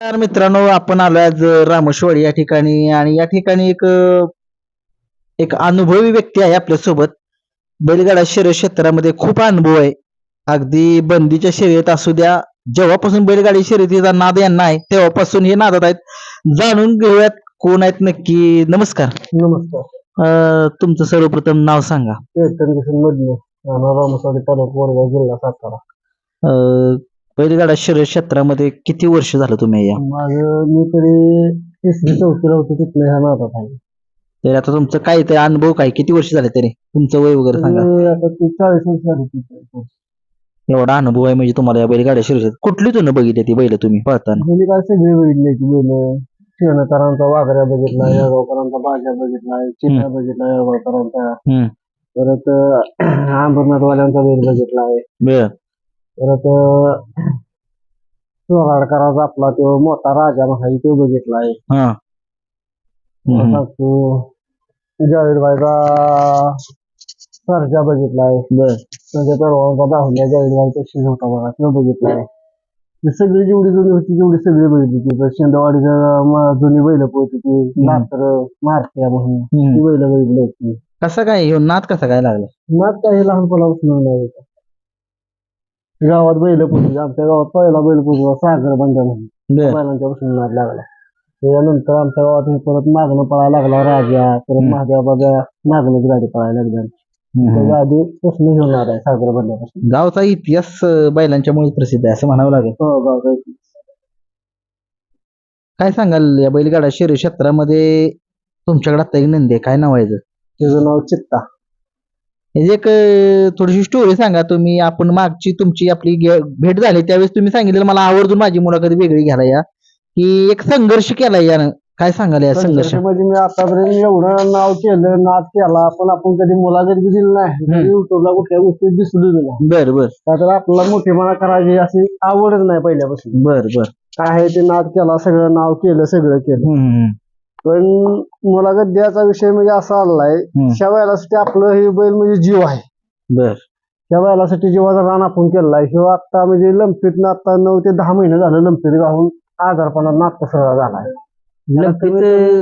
तर मित्रांनो, आपण आलो आज रामेश्वरी या ठिकाणी आणि या ठिकाणी एक अनुभवी व्यक्ती आहे आपल्यासोबत. बैलगाडा शर्यत क्षेत्रामध्ये खूप अनुभव आहे. अगदी बंदीच्या शर्यत असू द्या, जेव्हापासून बैलगाडी शर्यतीचा नाद यांना आहे तेव्हापासून हे नादात आहेत. जाणून घेऊयात कोण आहेत नक्की. नमस्कार. नमस्कार. तुमचं सर्वप्रथम नाव सांगा. चैतन्य किसन मधले, रामसाडी तालुका वडगाव, जिल्हा सातारा. अं, बैलगाडा शर्यत क्षेत्रामध्ये किती वर्ष झालं तुम्ही या? माझं मी तरी 3री-4थीला होतो तिथनं ह्या नादात आहे. तर आता तुमचं काय ते अनुभव काय, किती वर्ष झाले तरी तुमचं वय वगैरे सांगा. तरी आता ती 40 वर्ष झाली ती 40 वर्ष. एवढा अनुभव आहे म्हणजे तुम्हाला या बैलगाड्या शर्यतीत. कुठली तुम्ही बघितली ती बैल तुम्ही पळताना? म्हणजे काय सगळी बघितली की बैल. शेणकरांचा वाघऱ्या बघितला, येळगावकरांचा बाजा बघितला, चित्या बघितला येळगावकरांचा. हम्म. परत अंबरनाथवाल्यांचा बैल बघितला आहे. बर. परत चोराडकरांचा आपला तो मोठा राजा महाई तो बघितला आहे. हा. हम्म. सांगतो जावेदबाईचा सर्जा बघितला आहे. बर. त्यांच्या परवानचा बाहुल्या जावेदबाई तशी होता बघा तो बघितला आहे. ही सगळी जेवढी जुनी होती तेवढी सगळी बघितली ती. शेंदवाडीचं जुनी बैल होती ती नात्र मारत्या म्हणून ती बैल बघितली होती. कसा काय ह्यो नाद कसा काय लागला? नाच काही लहानपणापासून नाही होता. गावात बैल पोचली, आमच्या गावात पहिला बैल पोचला सागर बंजा म्हणून. बर. बैलांच्या पासून नाद लागला. त्याच्यानंतर आमच्या गावात परत मागणं पळायला लागला राजा. परत महादेव बाबा मागणीच गाडी पळायला लागली. त्याच्या आधी प्रश्न घेऊन आलाय सागर बंजापासून. गावचा इतिहास बैलांच्यामुळे प्रसिद्ध आहे असं म्हणावं लागेल. हो गावचा इतिहास. काय सांगाल या बैलगाडा शर्यत क्षेत्रामध्ये तुमच्याकडे आता एक नंदी आहे, काय नाव आहे त्याचं? त्याचं नाव चित्ता. म्हणजे एक थोडीशी स्टोरी सांगा तुम्ही. आपण मागची तुमची आपली भेट झाली त्यावेळेस तुम्ही सांगितलं मला आवर्जून माझी मुलाखत वेगळी घ्यायला या, की एक संघर्ष केला यानं. काय सांगाल या संघर्ष? म्हणजे मी आतापर्यंत एवढं नाव केलं, नाद केला, पण आपण कधी मुलाखत बी दिली नाही. युट्यूबला कुठल्या गोष्टी दिसली नाही. बर बर. का तर आपल्याला मोठेपणा करायची अशी आवडच नाही पहिल्यापासून. बर बर. काय आहे ते नाद केला, सगळं नाव केलं, सगळं केलं. पण मुलाखत द्यायचा विषय म्हणजे असा आलाय, ह्या बैलासाठी आपलं हे बैल म्हणजे जीव आहे. बर. त्या बैलासाठी जीवाचा रान आपण केलाय. किंवा आता म्हणजे लंपीत आता 9 ते 10 महिने झालं लंपीत गाहून आजारपणात नाट्य सरळ झालाय.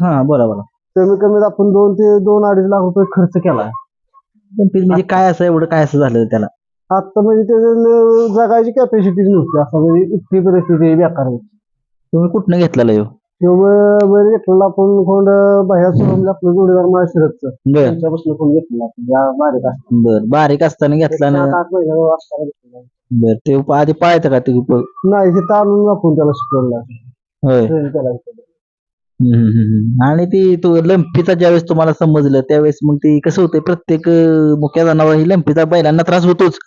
हा बरोबर. कमी कमीत आपण 2 ते 2-2.5 लाख रुपये खर्च केलाय. म्हणजे काय असं एवढं काय असं झालं त्याला? आता म्हणजे त्याचं जगायची कॅपॅसिटीच नव्हती. असं म्हणजे इतकी परिस्थिती बेकार होती. तुम्ही कुठनं घेतलेला ह्यो? तेव्हा बैल घेतलेला आपण कोण बाहेर आपलं जोडीदार माळशिरसचं बर त्यांच्यापासून कोण घेतलेला बारीक असताना. बर. बारीक असताना घेतला ना? 7-8 महिन्यावर असताना घेतलेला. बर. ते आधी पाळायचं का ते? नाही तिथं आणून आपण त्याला शिकवलं. होय. ट्रेन केला. आणि ती तो लंपीचा ज्यावेळेस तुम्हाला समजलं त्यावेळेस मग ती कसं होतंय, प्रत्येक मुख्य जनावर ही लंपीचा बैलांना त्रास होतोच.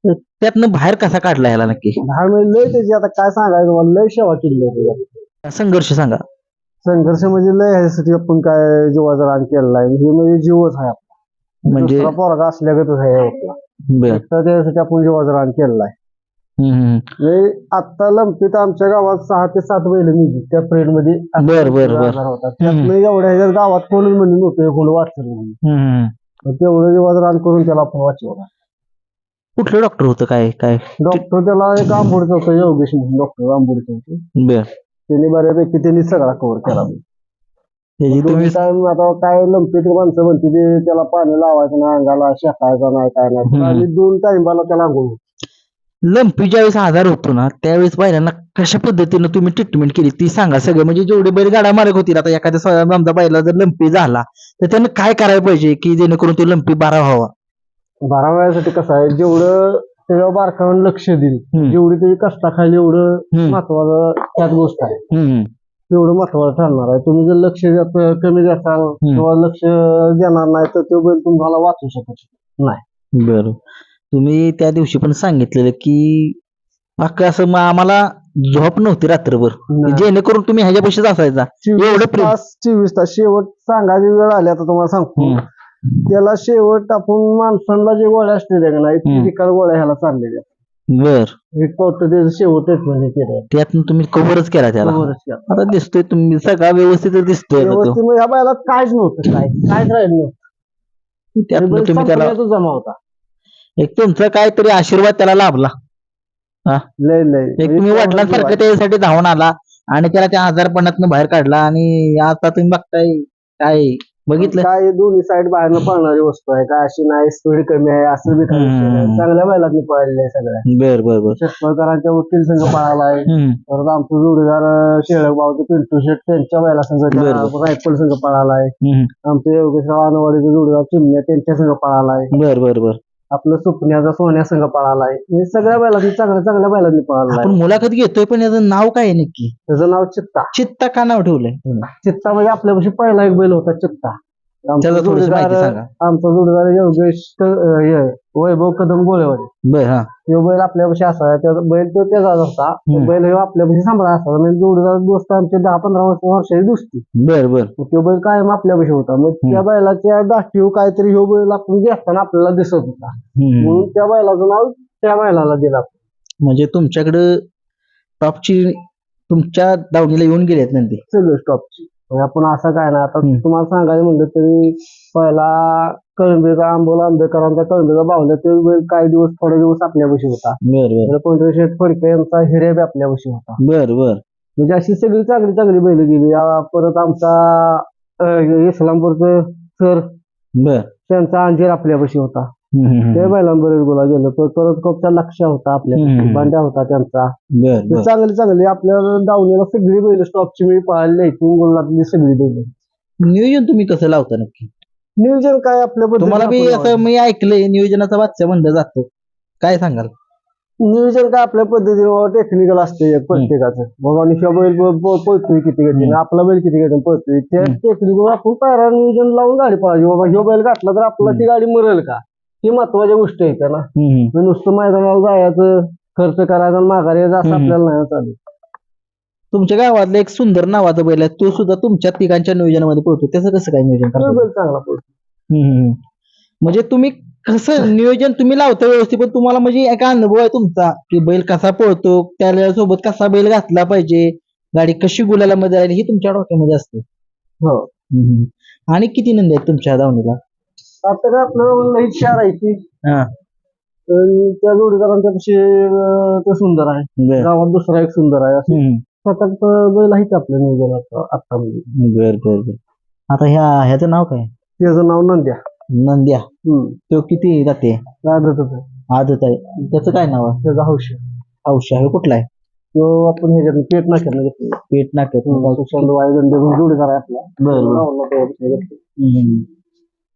तर त्यातनं बाहेर कसा काढला याला नक्की? 10 महिने लय त्याची आता काय सांगायचं मला, लय सेवा केली आहे त्याच्यात. संघर्ष सांगा. संघर्ष म्हणजे लय ह्यासाठी आपण काय जीवाचा रान केलेला आहे. हे म्हणजे जीवच आहे आपला. म्हणजे दुसरा पोरगा असल्यागतच आहे आपला. बर. तर त्यासाठी आपण जीवाचा रान केलेला आहे. म्हणजे आता लंपीत आमच्या गावात 6 ते 7 बैल मिळली त्या प्रेड मध्ये. बर बर बर. होता त्यातनं एवढ्या ह्याच्यात गावात कोणच म्हणजे नव्हतं कोण वाचलं म्हणून. तेवढं जीवाचं रान करून त्याला आपण वाचवला. कुठलं डॉक्टर होतं काय काय? डॉक्टर त्याला एक आंबोडचं होतं, योगेश म्हणून डॉक्टर आंबोडचं होते. बर. त्यांनी बऱ्यापैकी त्यांनी सगळा कव्हर केला. तुम्ही आता काय लंपीत माणसं म्हणते ते त्याला पाणी लावायचं नाही, अंगाला शेकायचं नाही, काय नाही. आम्ही 2 टाइमला त्याला आंघोळ. लंपी ज्यावेळेस आजार होतो ना त्यावेळेस बैलांना कशा पद्धतीनं तुम्ही ट्रीटमेंट केली ती सांगा सगळं. म्हणजे जेवढे बैल गाडा मालक होतील, आता एखाद्या समजा बैला जर लंपी झाला तर त्यानं काय करायला पाहिजे की जेणेकरून तो लंपी बारा व्हावा? 12 वेळासाठी कसं आहे, जेवढं त्याच्यावर बारकावून लक्ष देईल, जेवढी त्याची कष्टाखाली एवढं महत्वाचं त्यात गोष्ट आहे. तेवढं महत्वाचं ठरणार आहे. तुम्ही जर लक्ष कमी द्याल किंवा लक्ष देणार नाही तर तो बैल तुम्हाला वाचू शकत नाही. बरं. तुम्ही त्या दिवशी पण सांगितलेलं की अख्खं असं आम्हाला झोप नव्हती रात्रभर, जेणेकरून तुम्ही ह्याच्यापेक्षाच असायचा. 24 तास शेवट सांगायची वेळ आली. आता तुम्हाला सांगतो त्याला शेवट आपण माणसांना जे गोळ्या असलेल्या का नाही तिकडे गोळ्या ह्याला चाललेल्या. बर. त्याचं शेवट म्हणजे केलं त्यातून तुम्ही कव्हरच केला त्याला. आता दिसतोय तुम्ही सगळा व्यवस्थित दिसतोय. ह्या बायला काहीच नव्हतं, काहीच राहिलं नव्हतं. त्यातून तुम्ही त्याला जमा होता. एक तुमचा काहीतरी आशीर्वाद त्याला लाभला. लय लय एक तुम्ही वडिलांसारखं त्याच्यासाठी धावून आला आणि त्याला त्या आजारपणातनं बाहेर काढला आणि आता तुम्ही बघताय काय बघितलं. काय दोन्ही साईड बाहेरनं पळणारी वस्तू आहे काय अशी नाही स्पीड कमी आहे असं बी काही विषय नाही. चांगल्या बैलांनी पळालेले आहे सगळ्या. बर बर बर. शेतकऱ्यांच्या वकील संघ पळालाय. परत आमचं जोडीदार शेळक भाऊ पिंटू शेठ त्यांच्या बैला संघ रायफल संघ पळालाय. आमचे योगेशराव अनवाडीचे जोडीदार चिमण्या त्यांच्या संघ पळालाय. बर बर बर. आपलं सुपण्याचा सोन्या संघ पळालाय. हे सगळ्या बैलांनी चांगल्या चांगल्या बैलांनी पळालाय. आपण मुलाखत घेतोय पण याचं नाव काय आहे नक्की. त्याचं नाव चित्ता. चित्ता का नाव ठेवलंय. चित्ता म्हणजे आपल्यापाशी पहिला एक बैल होता चित्ता. आमचा जोडीदार योगेश वैभव कदम गोळेवाडी. तो बैल आपल्यापाशी असायचा. बैल तो त्याचाच होता. बैल हे आपल्यापाशी सांभाळा असायचा. म्हणजे जोडीदार दोस्त आमचे 10-15 वर्षाची दोस्ती. बर बर. तो बैल कायम आपल्यापाशी होता. मग त्या बैलाच्या दाखीव काहीतरी ह्यो बैल आपण घेताना आपल्याला दिसत होता म्हणून त्या बैलाचं नाव त्या बैलाला दिला. म्हणजे तुमच्याकडे टॉपची तुमच्या दावणीला येऊन गेलेत नंदी सगळे टॉपची. आपण असं काय ना आता तुम्हाला सांगायचं म्हणलं तरी पहिला कळंबीचा आंबेकरांचा कळंबीचा बावला ते बैल काही दिवस थोडे दिवस आपल्यापाशी होता. पंढरी शेठ फडके यांचा हिरे बी आपल्यापाशी होता. बर बर. म्हणजे अशी सगळी चांगली चांगली बैल गेली. परत आमचा इस्लामपूरचं सर त्यांचा अंजीर आपल्यापाशी होता. ते बैलांबरोबर बोला गेलं तर परत कोपचा लक्ष होता आपल्या बांड्या होता त्यांचा. चांगली चांगली आपल्या दावणीला सगळी बैल स्टॉपची मी पाहिली गुलातली सगळी बैल. नियोजन तुम्ही कसं लावता नक्की. नियोजन काय आपल्या तुम्हाला बी असं मी ऐकलंय नियोजनाचा बादशाह म्हणलं जातं काय सांगाल. नियोजन काय आपल्या पद्धतीने टेक्निकल असते प्रत्येकाचं. बाबा निशा बैल पळतोय किती गती आपला बैल किती गती पळतोय त्या टेक्निकल आपण पायरा नियोजन लावून गाडी पळायची. बाबा ह्यो बैल घातला तर आपला ती गाडी मरेल का ही महत्वाच्या गोष्टी आहेत ना. नुसतं मैदानाला जायचं खर्च करायचा माघारी यायचं असं आपल्याला नाही चालू. तुमच्या गावातलं एक सुंदर नावाचा बैल आहे तो सुद्धा तुमच्या तिघांच्या नियोजनामध्ये पळतो त्याचं कसं काय नियोजन करतो. बैल चांगला पळतो. म्हणजे तुम्ही कसं नियोजन तुम्ही लावता व्यवस्थित पण तुम्हाला म्हणजे एक अनुभव आहे तुमचा की बैल कसा पळतो त्यासोबत कसा बैल घातला पाहिजे गाडी कशी गुलाला मध्ये राहिली ही तुमच्या डोक्यामध्ये असते. हो. आणि किती नंदी आहेत तुमच्या दावणीला. आता काय आपल्याला इच्छा राहायची त्या जोडीदारांच्या पेशी ते सुंदर आहे. गावात दुसरा एक सुंदर आहे असं सात-आठ बैल आहेत आपल्या नियोजनात आता म्हणजे. बर बर बर. आता ह्याचं नाव काय. त्याचं नाव नंद्या. नंद्या. तो किती जाते. आदत आहे. त्याचं काय नाव आहे. त्याचा हौशी. हौशी आहे कुठला आहे. तो आपण ह्याच्यात पेट नाक्यात घेतला. पेट नाक्यात जोडीदार आहे आपला. बरोबर.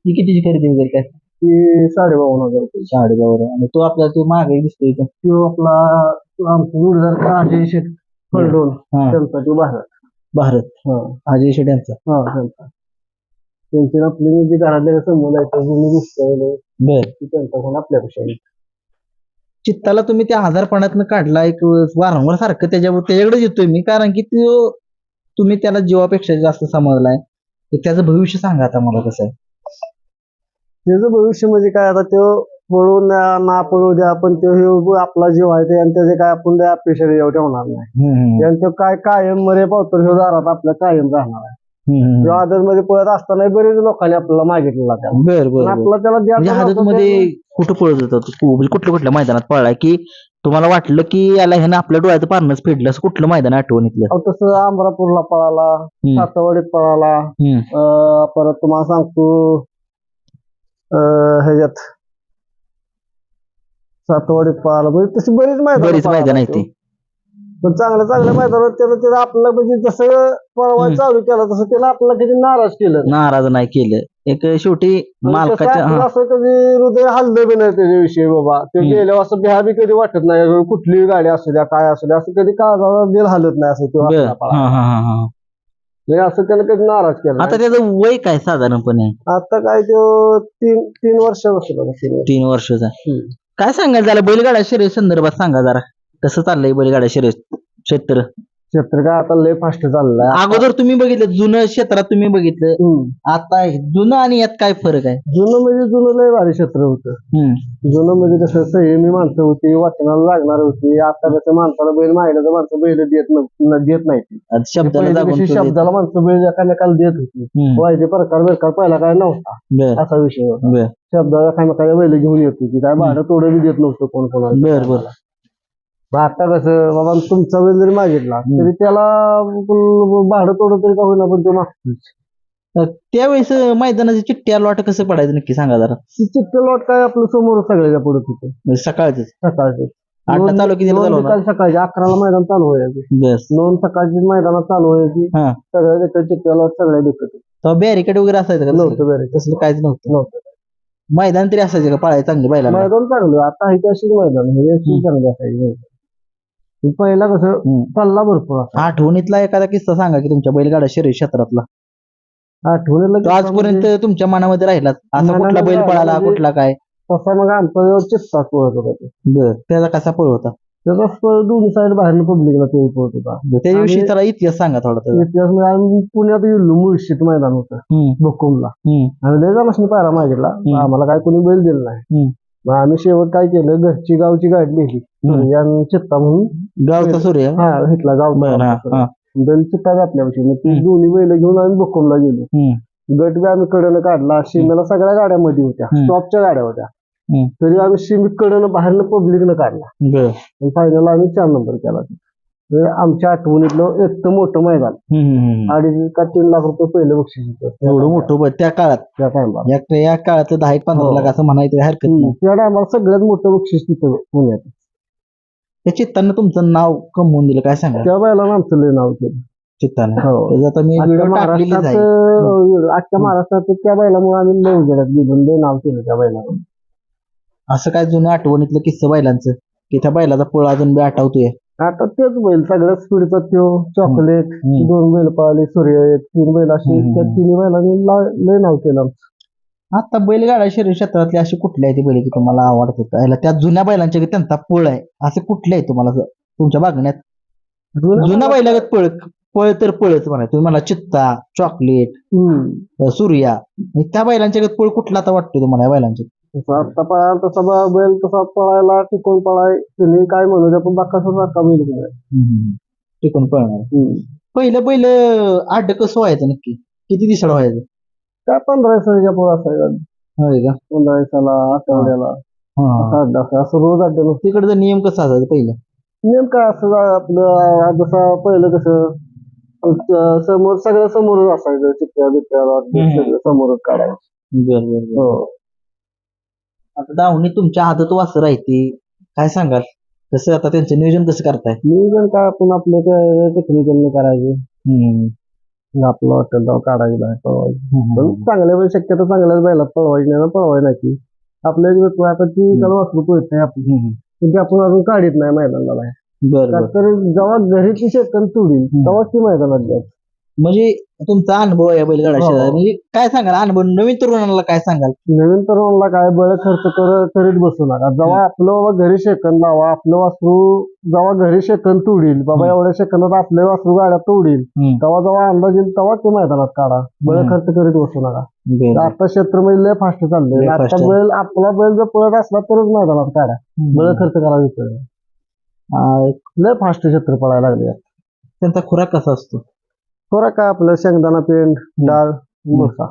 ती कितीची खरेदी वगैरे काय. ती 52,500 रुपये. 52,500. आणि तो आपला तो मागे दिसतोय तो आपला आमचा जोडीदार अजय शेठ फलटण त्यांचा तो भारत अजय शेठ यांचा. त्यांची आपली जी घरातल्या संबंध आहे त्यांचा कोण आपल्यापेक्षा. चित्ताला तुम्ही त्या आजारपणातनं काढला एक वारंवार सारखं त्याच्याकडे येतोय मी कारण की तो तुम्ही त्याला जीवापेक्षा जास्त समजलाय. त्याचं भविष्य सांगा आता मला कसं आहे. त्याचं भविष्य म्हणजे काय आता तो पळू ना पळू द्या पण तो आपला जीव आहे ते आणि त्याचे काय आपण अपेक्षा ठेवणार नाही. त्यांचं काय कायम मरे पावतो ह्यो दारात आपल्या कायम राहणार आहे. आदत मध्ये पळत असताना बरेच लोकांनी आपल्याला मागितलेला आपला त्याला आदत मध्ये कुठं पळत होता कुठल्या कुठल्या मैदानात पळलाय की तुम्हाला वाटलं की याला ह्यानं आपल्या डोळ्याचं पारणंच फेडलं असं कुठलं मैदान आठवणीतलं. तसं अमरापूरला पळाला सातवाडीत पळाला. परत तुम्हाला सांगतो ह्याच्यात सातवाडीत पळाला म्हणजे तशी बरीच मैदान आहे ते. पण चांगल्या मैदानात त्याला आपलं म्हणजे जसं पळवायला चालू केलं तसं त्याला आपल्याला कधी नाराज नाही केलं. एक शेवटी मालकाच्या असं कधी हृदय हल्लं बी नाही त्याच्याविषयी. बाबा ते गेल्यावर असं बिहा बी कधी वाटत नाही कुठलीही गाडी असू द्या काय असू द्या असं कधी काळजाला दिल हलत नाही असं किंवा असं त्याला कधी नाराज केला. आता त्याचं वय काय साधारणपणे. आता काय तो 3 वर्षाचा. 3 वर्षाचा. काय सांगाल त्याला बैलगाडा शर्यत संदर्भात सांगा जरा कसं चाललंय बैलगाडा शर्यत क्षेत्र. काय आता लय फास्ट चाललंय. अगोदर तुम्ही बघितलं जुनं क्षेत्रात तुम्ही बघितलं आता जुनं आणि यात काय फरक आहे. जुनं म्हणजे जुनं लय भारी क्षेत्र होतं. जुनं म्हणजे कसं संयमी माणसं होती वाचनाला लागणार होती. आता कसं माणसाला बैल माहिती माणसं बैल देत नाही. शब्दाला माणसं बैल एकामेकाला देत होती. वायदे प्रकार पहिला काय नव्हता असा विषय होता. शब्दाला एकामेकाला बैल घेऊन येत होती काय भाडं तोडं बी देत नव्हतं कोण कोणाला. मग आता कसं बाबा तुमचा बैल जरी मागितला तरी त्याला भाडं थोडं तरी का होईना पण तो मागतोच. त्यावेळेस मैदानाची चिठ्ठी अलॉट कसं पडायचं नक्की सांगा जरा. चिठ्ठी लॉट काय आपलं समोर सगळ्याच्या पुढे तिथे म्हणजे सकाळचं सकाळचे आठला चालू किती चालू होणार? निकाल सकाळचे 11ला मैदान चालू व्हायचे. बस नोंद सकाळची मैदानात चालू व्हायची. हा सगळ्या चिठ्ठ्या लॉट सगळ्या दिसत तेव्हा बॅरिकेड वगैरे असायचं का? नव्हतं बरं तसलं काहीच नव्हतं. नव्हतं मैदान तरी असायचं का पळायला चांगली बैला? मैदान चांगलं आता आहे अशीच मैदान हे अशी चांगली असायची. पहिला कसं पल्ला भरपूर असा. आठवणीतला एखादा किस्सा सांगा की तुमच्या बैलगाडा शर्यत क्षेत्रातला आठवणीला तो आजपर्यंत तुमच्या मनामध्ये राहिला असा कुठला बैल पळाला म्हणजे कुठला काय? तसा मग आमचा चित्ता पळत होता ते. बर त्याचा कसा पळ होता? त्याचा पळ दोन्ही साईड बाहेर पब्लिकला ते पळत होता. त्याच्याविषयी त्याला इतिहास सांगा थोडा त्याचा. इतिहास म्हणजे आम्ही पुण्यात गेलो मुळशीत मैदान होतं भक्कुमला. आम्ही लय जणांनी पायरा मागितला आम्हाला काय कोणी बैल दिला नाही. मग आम्ही शेवट काय केलं घरची गावची गाडी लिहिली सूर्यान चित्ता म्हणून गावचा सूर्य हा घेतला गाव बैल चित्ता घातल्यापाशी मग ती दोन्ही बैल घेऊन आम्ही भक्कुमला गेलो. गट बी आम्ही कडनं काढला. सीमेला सगळ्या गाड्यामध्ये होत्या स्टॉपच्या गाड्या होत्या तरी आम्ही सीमी कडनं बाहेरनं पब्लिकनं काढला. फायनल आम्ही 4 नंबर केला. आमच्या आठवणीतलं एकदम मोठं मैदान 2.5 का 3 लाख रुपये पहिलं बक्षीस होतं. एवढं मोठं त्या काळात त्या टायमाला या काळातलं 10-15 लाख असं म्हणायचं हरकत नाही. त्या टायमाला सगळ्यात मोठं बक्षीस तिथं पुण्यात. त्या चित्तानं तुमचं नाव कमवून दिलं काय सांगा? त्या बैलानं आमचं लय नाव केलं चित्तानं. त्याचा मी व्हिडिओ टाकलेलीच आहे. अख्ख्या महाराष्ट्रात त्या बैलामुळे आम्ही लय उजेडात गेलो लय नाव केलं त्या बैलानं. असं काय जुनं आठवणीतलं किस्सा बैलांचं की त्या बैलाचा पळ अजून बी आठवतोय? आता तेच बैल सगळ्यात स्पीडचा तो चॉकलेट 2 बैल पळाले सूर्य 3 बैल असे त्या 3 बैलांनी लय नाव केलं. आता बैलगाडा शर्यत क्षेत्रातले असे कुठले आहेत बैल की तुम्हाला आवडतात? त्या जुन्या बैलांचे त्यांचा पळ आहे असे कुठले आहे तुम्हाला तुमच्या बघण्यात? जुन्या बैलागत पळ पळ तर पळच म्हणा. तुम्ही मला चित्ता चॉकलेट सूर्या त्या बैलांच्या पळ कुठला आता वाटतो तुम्हाला या बैलांचे? आता तसा बैल तसा पळायला टिकून पळाय तुम्ही काय म्हणू द्या पण बाकाचा सारखा बैल टिकून पळणार. पहिलं बैल आड्ड कसं व्हायचं नक्की? किती दिवसाला व्हायचं? काय 15 दिवसाच्या पुढे असायचा. होय का? 15 दिवसाला आठवड्याला असं रोज अड्डा. तिकडचा नियम कसा असायचा पहिलं? नेमकं असं आपलं जसं पहिलं कसं समोर सगळं समोरच असायचं. चित्त्या बित्त्याला सगळं समोरच काढायचं. बरोबर. आता दावणी तुमच्या आदत वासर आहे ती काय सांगाल? कसं आता त्यांचं नियोजन कसं करताय? नियोजन काय आपण आपलं टेक्निकल करायचे आपलं हॉटेल जाऊ काढायचं बाहेर पळवायचं. पण चांगल्या वेळ शक्यतो चांगल्याच बैलात पळवायची नाही पळवायची. आपल्या एक आता ती त्याला वासरू पळत आपली आपण अजून काढीत नाही मैदानाला बाहेर. तर जेव्हा घरी ती शेकन तुडील तेव्हा ती मैदानात द्यायची. म्हणजे तुमचा अनुभव आहे बैलगाडा शर्यत म्हणजे काय सांगाल? अनुभव नवीन तरुणाला काय सांगाल? नवीन तरुणाला काय बळ खर्च करीत बसू नका. जेव्हा आपलं घरी शेकन लावा आपलं वासरू जेव्हा घरी शेकन तुडील बाबा एवढ्या सेकंदात आपले वासरू गाड्यात तोडील तेव्हा जेव्हा अंदाज येईल तेव्हा ते मैदानात काढा. बळ खर्च करीत बसू नका. आता क्षेत्र म्हणजे लय फास्ट चाललंय. आता बैल आपला बैल जर पळत असला तरच मैदानात काढा. बळ खर्च करायचं लय फास्ट क्षेत्र पळायला लागले. त्यांचा खुराक कसा असतो? खुराक काय आपलं शेंगदाणा पेंड डाळ भुसा.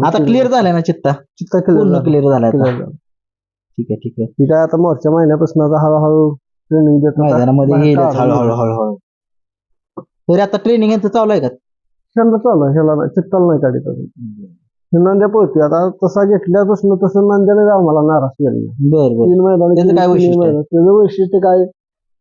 आता क्लिअर झालाय ना चित्ता? चित्ता क्लिअर झालाय. ठीक आहे ठीक आहे. ती काय आता मागच्या महिन्यापासून आता हळूहळू ट्रेनिंग देतो मैदानामध्ये येईल हळूहळू. तरी आता ट्रेनिंग यांचं चालू आहे का? शेंदा चालू आहे. ह्याला चित्ताला नाही काढत अजून. नंद्या पळतोय आता तसा घेतल्यापासून तसं नंद्याने जाऊ मला नाराज केलं. बरं 3 मैदान त्याचं वैशिष्ट्य काय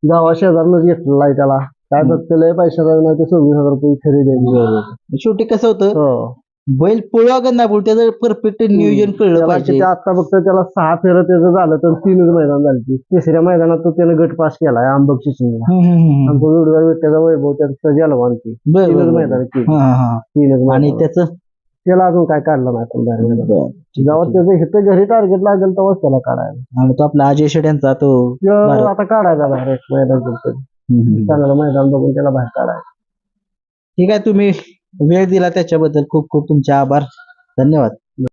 गावा शेजारनच घेतलेलं आहे त्याला. काय फक्त लय पैसा नाही ते 26,000 रुपये खरेदी. शेवटी कसं होतं बैल पळवा का नाही पळू त्याचं परफेक्ट नियोजन कळलं पाहिजे. आता फक्त त्याला 6 फेरं त्याचं झालं तर 3च मैदान झाली. 3ऱ्या मैदानात तो त्यानं गट पास केलाय आंबक चिचणीला. आमचा विडवा त्याचा वैभव त्याचा जलवान ती 3च मैदान केली. आणि त्याला अजून काय काढलं नाही आपण बाहेर. जेव्हा त्याचं इथं घरी टार्गेट लागेल तेव्हाच त्याला काढायला. आणि तो आपला अजय शेड्यांचा तो आता काढायचा बाहेर एक मैदान चांगलं मैदान बघून त्याला बाहेर काढायचं. ठीक आहे. तुम्ही वेळ दिला त्याच्याबद्दल खूप खूप तुमचे आभार. धन्यवाद.